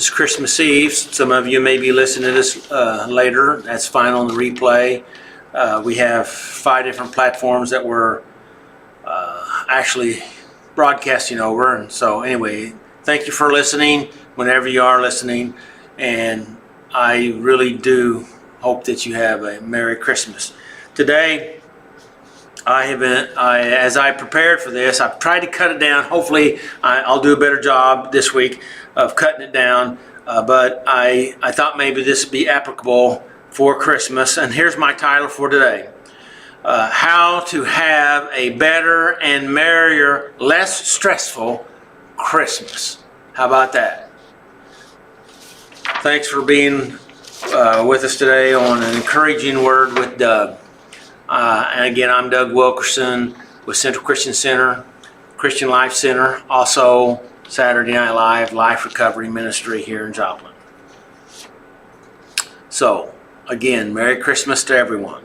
It's Christmas Eve. Some of you may be listening to this later. That's fine on the replay. We have 5 different platforms that we're actually broadcasting over. And so anyway, thank you for listening whenever you are listening. And I really do hope that you have a Merry Christmas. Today, as I prepared for this, I've tried to cut it down. Hopefully, I'll do a better job this week of cutting it down. But I thought maybe this would be applicable for Christmas. And here's my title for today. How to have a better and merrier, less stressful Christmas. How about that? Thanks for being with us today on an encouraging word with Doug. And again, I'm Doug Wilkerson with Central Christian Center, Christian Life Center, also Saturday Night Live, Life Recovery Ministry here in Joplin. So, again, Merry Christmas to everyone.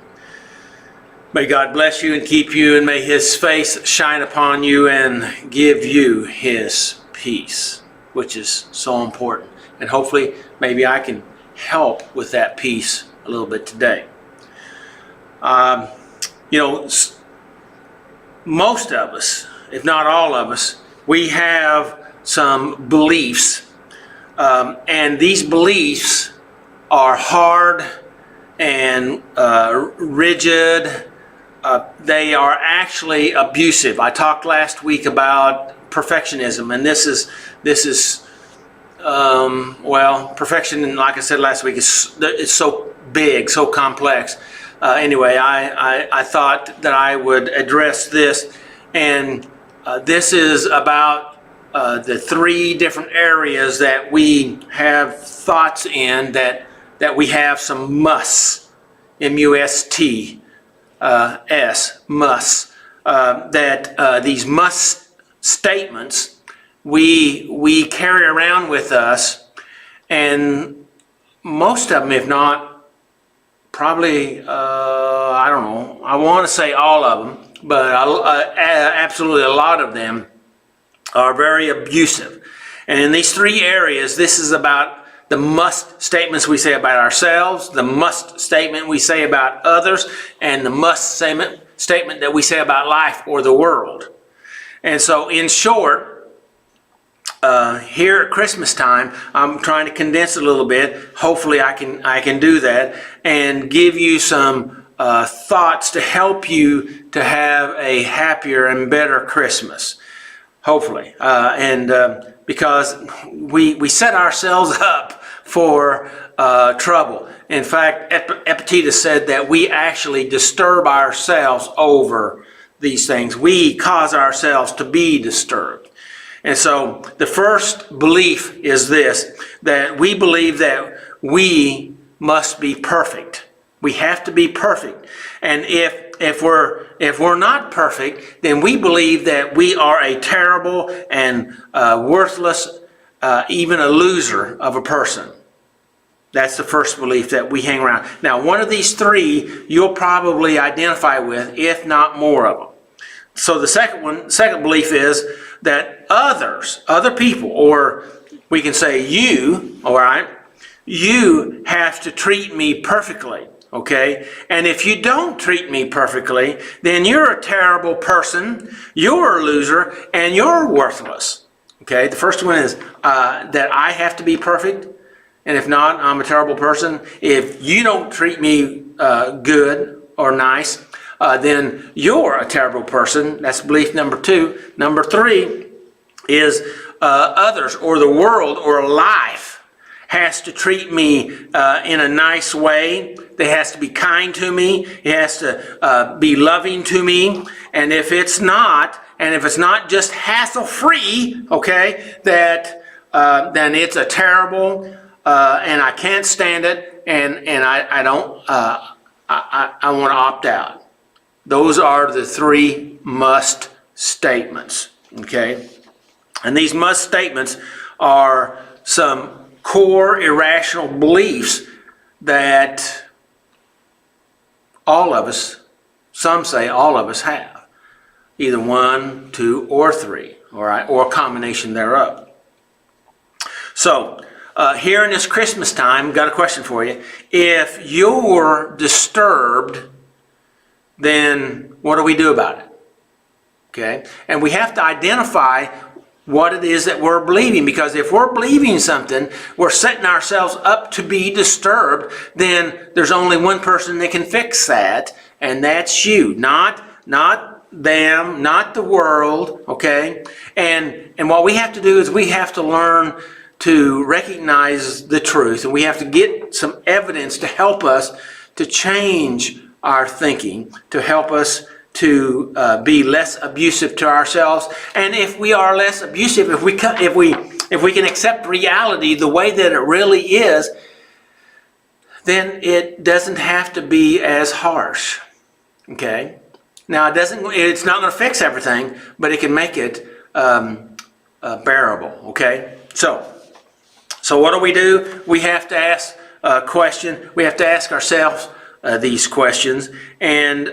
May God bless you and keep you, and may His face shine upon you and give you His peace, which is so important. And hopefully, maybe I can help with that peace a little bit today. You know, most of us, if not all of us, we have some beliefs, and these beliefs are hard and rigid. They are actually abusive. I talked last week about perfectionism, and this is well, perfection, like I said last week, it's so big, so complex. Anyway, I thought that I would address this, and this is about the 3 different areas that we have thoughts in that we have some musts, M-U-S-T, S, musts, that these must statements we carry around with us, and most of them, if not probably, I don't know, I want to say all of them, but absolutely a lot of them are very abusive. And in these 3 areas, this is about the must statements we say about ourselves, the must statement we say about others, and the must statement that we say about life or the world. And so, in short, here at Christmas time, I'm trying to condense it a little bit. Hopefully I can do that and give you some thoughts to help you to have a happier and better Christmas. Hopefully. Because we set ourselves up for trouble. In fact, Epictetus said that we actually disturb ourselves over these things. We cause ourselves to be disturbed. And so the first belief is this, that we believe that we must be perfect. We have to be perfect. And if we're not perfect, then we believe that we are a terrible and worthless, even a loser of a person. That's the first belief that we hang around. Now, one of these 3 you'll probably identify with, if not more of them. So the second belief is that other people, or we can say you, all right, you have to treat me perfectly, okay? And if you don't treat me perfectly, then you're a terrible person, you're a loser, and you're worthless, okay? The first one is that I have to be perfect, and if not, I'm a terrible person. If you don't treat me good or nice, then you're a terrible person. That's belief number 2. Number 3 is others or the world or life has to treat me in a nice way. They has to be kind to me. It has to be loving to me. And if it's not just hassle-free, okay, then it's a terrible, and I can't stand it, and I don't, I want to opt out. Those are the 3 must statements, okay? And these must statements are some core irrational beliefs that all of us, some say all of us have. Either 1, 2, or 3, all right, or a combination thereof. So, here in this Christmas time, got a question for you. If you're disturbed, then what do we do about it? Okay? And we have to identify what it is that we're believing, because if we're believing something, we're setting ourselves up to be disturbed, then there's only one person that can fix that, and that's you, not them, not the world, okay? And what we have to do is we have to learn to recognize the truth, and we have to get some evidence to help us to change our thinking, to help us to be less abusive to ourselves. And if we are less abusive, if we can accept reality the way that it really is, then it doesn't have to be as harsh. Okay. Now it's not going to fix everything, but it can make it bearable. Okay. So what do? We have to ask a question. We have to ask ourselves these questions and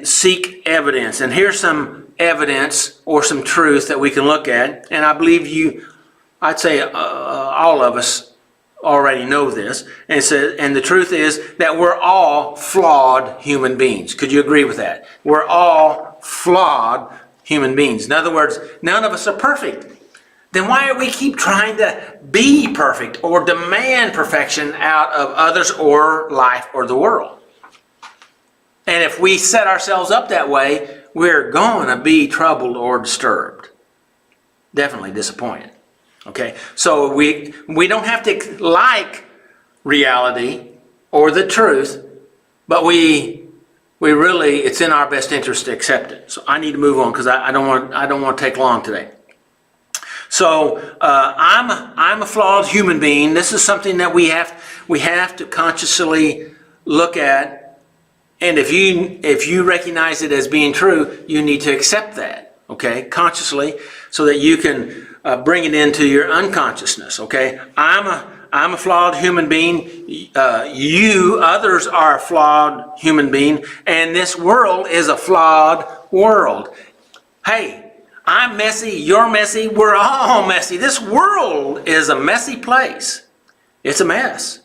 seek evidence. And here's some evidence or some truth that we can look at. And I believe I'd say all of us already know this. And the truth is that we're all flawed human beings. Could you agree with that? We're all flawed human beings. In other words, none of us are perfect. Then why do we keep trying to be perfect or demand perfection out of others or life or the world? And if we set ourselves up that way, we're going to be troubled or disturbed. Definitely disappointed. Okay? So we don't have to like reality or the truth, but we really, it's in our best interest to accept it. So I need to move on because I don't want to take long today. So I'm a flawed human being. This is something that we have to consciously look at. And if you recognize it as being true, you need to accept that, okay, consciously, so that you can bring it into your unconsciousness, okay? I'm a flawed human being. Others are a flawed human being, and this world is a flawed world. Hey, I'm messy, you're messy, we're all messy. This world is a messy place. It's a mess.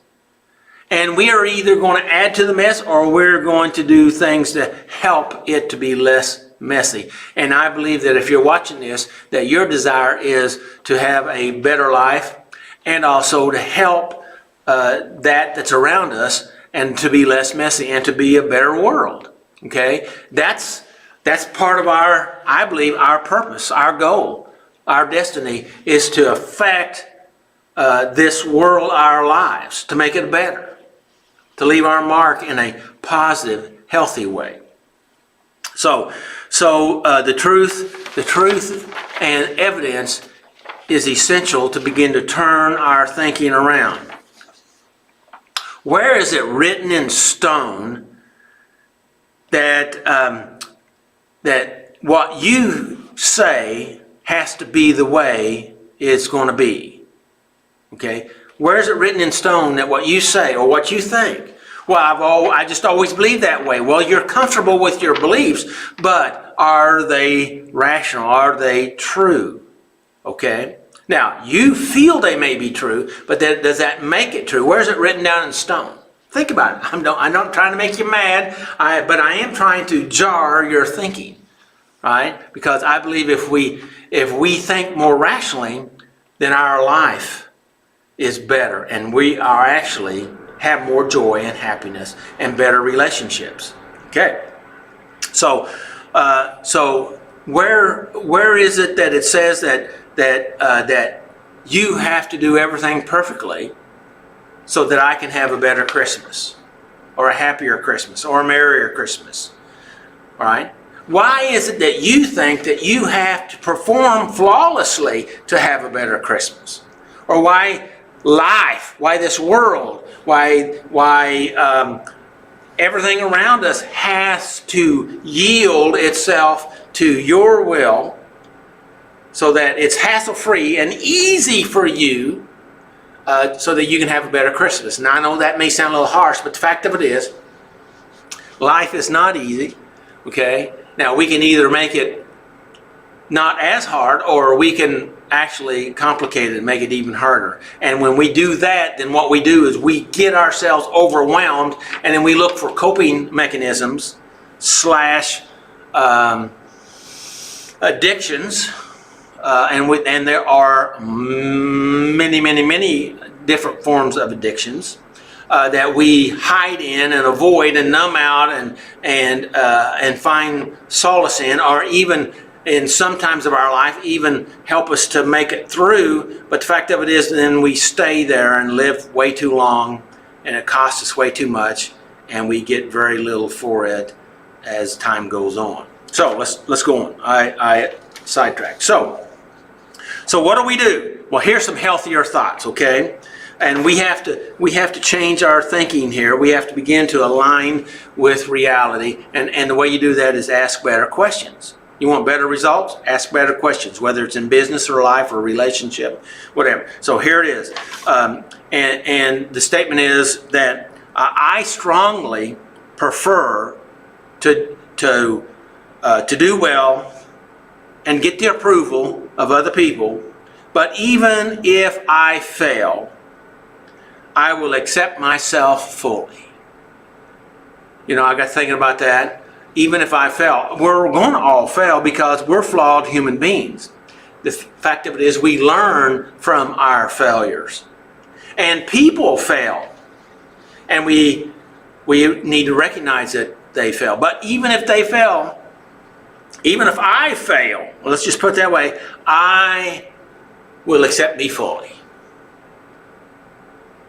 And we are either going to add to the mess or we're going to do things to help it to be less messy. And I believe that if you're watching this, that your desire is to have a better life and also to help that's around us and to be less messy and to be a better world. Okay? That's part of I believe, our purpose, our goal, our destiny is to affect this world, our lives, to make it better. To leave our mark in a positive, healthy way. So the truth and evidence is essential to begin to turn our thinking around. Where is it written in stone that what you say has to be the way it's going to be? Okay. Where is it written in stone that what you say or what you think? Well, I just always believe that way. Well, you're comfortable with your beliefs, but are they rational? Are they true? Okay? Now, you feel they may be true, but does that make it true? Where is it written down in stone? Think about it. I'm not trying to make you mad, but I am trying to jar your thinking, right? Because I believe if we think more rationally, then our life is better, and we are actually have more joy and happiness and better relationships. Okay, so where is it that it says that you have to do everything perfectly so that I can have a better Christmas, or a happier Christmas, or a merrier Christmas? All right. Why is it that you think that you have to perform flawlessly to have a better Christmas, or why this world, why everything around us has to yield itself to your will so that it's hassle-free and easy for you so that you can have a better Christmas. And I know that may sound a little harsh, but the fact of it is, life is not easy, okay? Now, we can either make it not as hard, or we can actually complicate it and make it even harder. And when we do that, then what we do is we get ourselves overwhelmed, and then we look for coping mechanisms slash addictions, and there are many different forms of addictions that we hide in and avoid and numb out and find solace in, or even in some times of our life even help us to make it through. But the fact of it is, then we stay there and live way too long, and it costs us way too much, and we get very little for it as time goes on. So let's go on. I sidetracked. So what do? Well, here's some healthier thoughts, okay? And we have to change our thinking here. We have to begin to align with reality, and the way you do that is ask better questions. You want better results? Ask better questions, whether it's in business or life or relationship, whatever. So here it is, and the statement is that I strongly prefer to do well and get the approval of other people, but even if I fail, I will accept myself fully. You know, I got thinking about that. Even if I fail, we're going to all fail because we're flawed human beings. The fact of it is, we learn from our failures. And people fail. And we need to recognize that they fail. But even if they fail, even if I fail, well, let's just put it that way, I will accept me fully.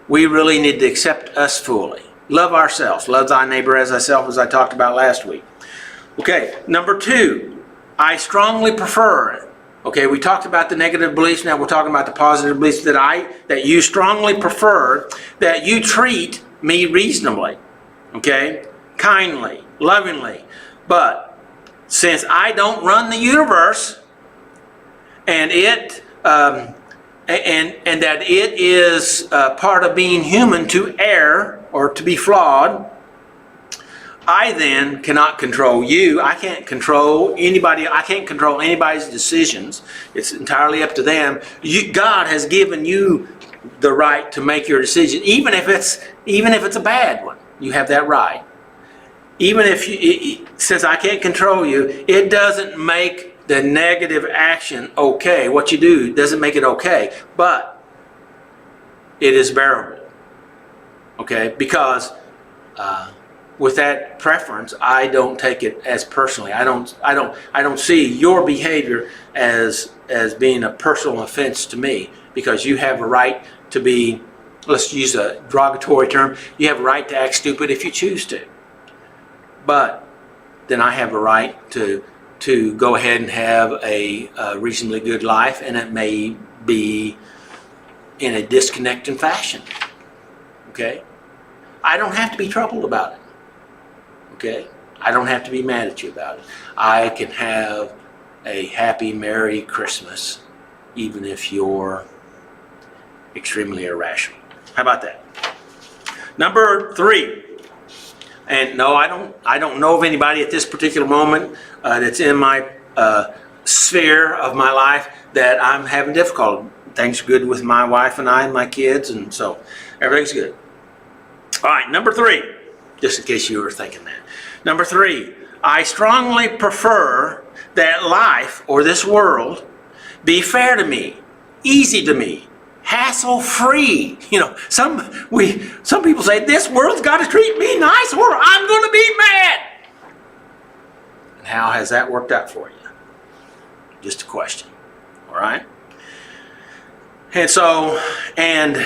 We really need to accept us fully. Love ourselves. Love thy neighbor as thyself, as I talked about last week. Okay, number 2, I strongly prefer. Okay, we talked about the negative beliefs. Now we're talking about the positive beliefs that you strongly prefer, that you treat me reasonably, okay, kindly, lovingly. But since I don't run the universe, and that it is part of being human to err or to be flawed, I then cannot control you. I can't control anybody. I can't control anybody's decisions. It's entirely up to them. God has given you the right to make your decision, even if it's a bad one. You have that right. Even if since I can't control you, it doesn't make the negative action okay. What you do doesn't make it okay, but it is bearable. Okay, because with that preference, I don't take it as personally. I don't see your behavior as being a personal offense to me, because you have a right to be, let's use a derogatory term, you have a right to act stupid if you choose to. But then I have a right to go ahead and have a reasonably good life, and it may be in a disconnecting fashion. Okay? I don't have to be troubled about it. Okay? I don't have to be mad at you about it. I can have a happy, merry Christmas, even if you're extremely irrational. How about that? Number 3. And no, I don't know of anybody at this particular moment that's in my sphere of my life that I'm having difficulty. Things are good with my wife and I and my kids, and so everything's good. All right, number 3, just in case you were thinking that. Number 3, I strongly prefer that life, or this world, be fair to me, easy to me, hassle-free. You know, some people say, this world's got to treat me nice or I'm going to be mad. And how has that worked out for you? Just a question. All right? And so, and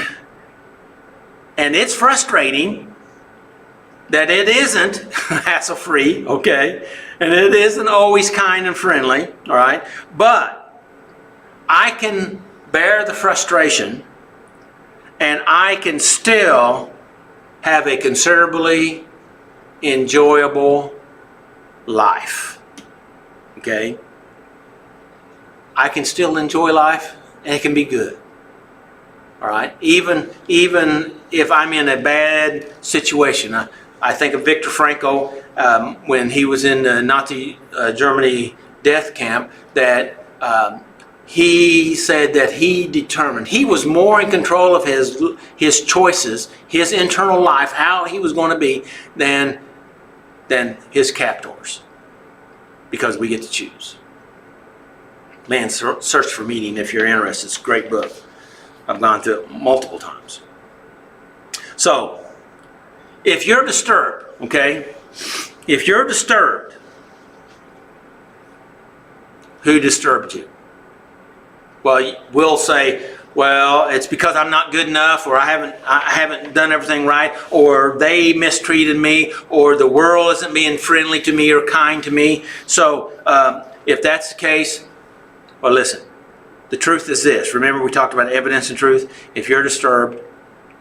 it's frustrating that it isn't hassle-free, okay? And it isn't always kind and friendly, all right? But I can bear the frustration, and I can still have a considerably enjoyable life, okay? I can still enjoy life, and it can be good, all right? Even if I'm in a bad situation. I think of Viktor Frankl when he was in the Nazi Germany death camp, that he said that he determined, he was more in control of his choices, his internal life, how he was going to be, than his captors, because we get to choose. Man's Search for Meaning, if you're interested. It's a great book. I've gone through it multiple times. So, if you're disturbed, okay, if you're disturbed, who disturbed you? Well, we'll say, well, it's because I'm not good enough, or I haven't done everything right, or they mistreated me, or the world isn't being friendly to me or kind to me. So if that's the case, well, listen, the truth is this. Remember, we talked about evidence and truth. If you're disturbed,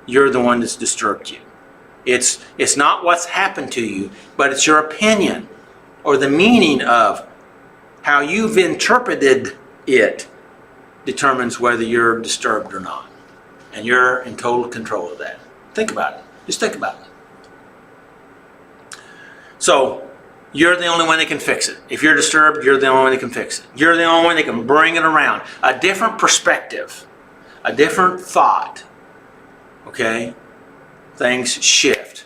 you're the one that's disturbed you. It's not what's happened to you, but it's your opinion or the meaning of how you've interpreted it determines whether you're disturbed or not. And you're in total control of that. Think about it. Just think about it. So, you're the only one that can fix it. If you're disturbed, you're the only one that can fix it. You're the only one that can bring it around. A different perspective, a different thought, okay? Things shift.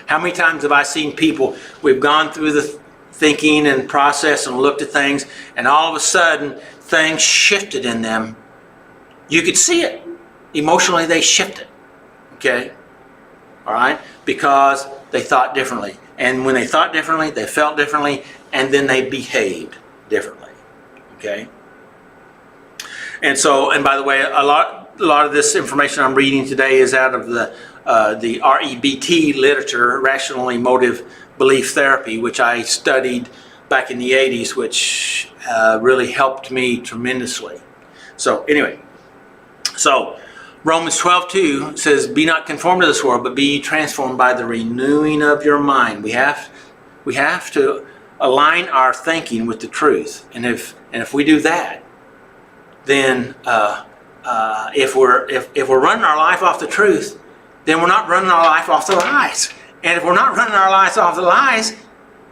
How many times have I seen people, we've gone through the thinking and process and looked at things, and all of a sudden, things shifted in them. You could see it. Emotionally, they shifted. Okay? All right? Because they thought differently. And when they thought differently, they felt differently, and then they behaved differently. Okay? And so, and by the way, a lot of this information I'm reading today is out of the REBT literature, Rational Emotive Belief Therapy, which I studied back in the 80s, which really helped me tremendously. So anyway, so Romans 12:2 says, "Be not conformed to this world, but be ye transformed by the renewing of your mind." We have to align our thinking with the truth, and if we do that, then if we're running our life off the truth, then we're not running our life off the lies. And if we're not running our lives off the lies,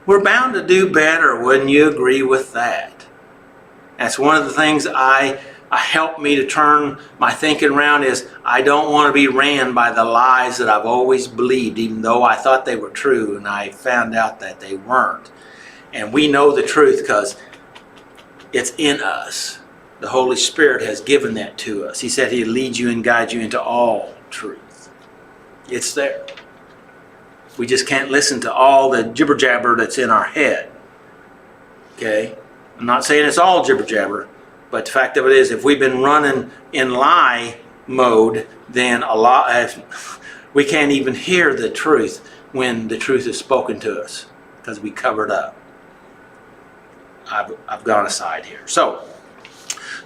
we're bound to do better. Wouldn't you agree with that? That's one of the things I helped me to turn my thinking around is I don't want to be ran by the lies that I've always believed, even though I thought they were true, and I found out that they weren't. And we know the truth because it's in us. The Holy Spirit has given that to us. He said He'd lead you and guide you into all truth. It's there. We just can't listen to all the jibber jabber that's in our head. Okay? I'm not saying it's all jibber jabber, but the fact of it is, if we've been running in lie mode, then we can't even hear the truth when the truth is spoken to us because we covered up. I've gone aside here. So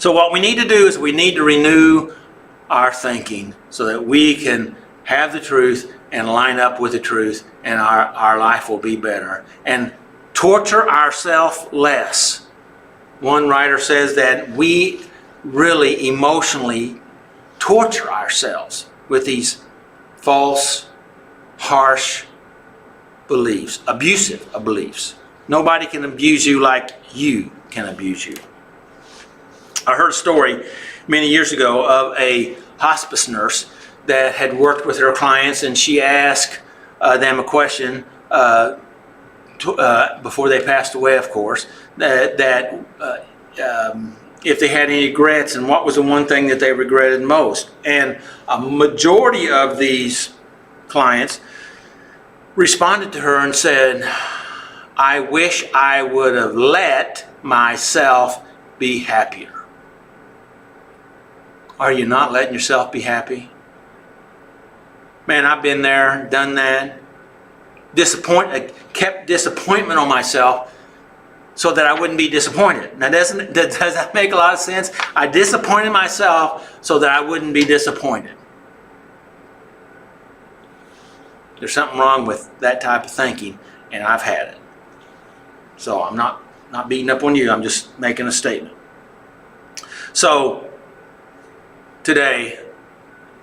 what we need to do is we need to renew our thinking so that we can have the truth and line up with the truth, and our life will be better. And torture ourselves less. One writer says that we really emotionally torture ourselves with these false, harsh beliefs, abusive beliefs. Nobody can abuse you like you can abuse you. I heard a story many years ago of a hospice nurse that had worked with her clients, and she asked them a question before they passed away, of course, that if they had any regrets and what was the one thing that they regretted most. And a majority of these clients responded to her and said, "I wish I would have let myself be happier." Are you not letting yourself be happy? Man, I've been there, done that. Kept disappointment on myself so that I wouldn't be disappointed. Now, does that make a lot of sense? I disappointed myself so that I wouldn't be disappointed. There's something wrong with that type of thinking, and I've had it. So I'm not beating up on you. I'm just making a statement. So today,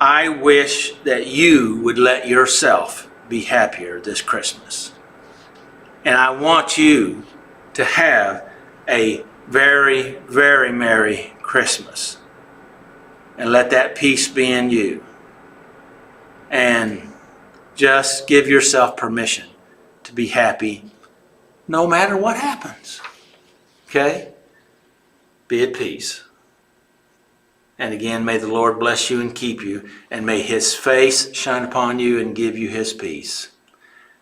I wish that you would let yourself be happier this Christmas. And I want you to have a very, very Merry Christmas. Christmas. And let that peace be in you. And just give yourself permission to be happy no matter what happens. Okay? Be at peace. And again, may the Lord bless you and keep you, and may His face shine upon you and give you His peace.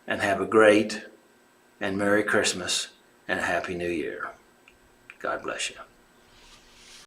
And have a great and Merry Christmas and a Happy New Year. God bless you.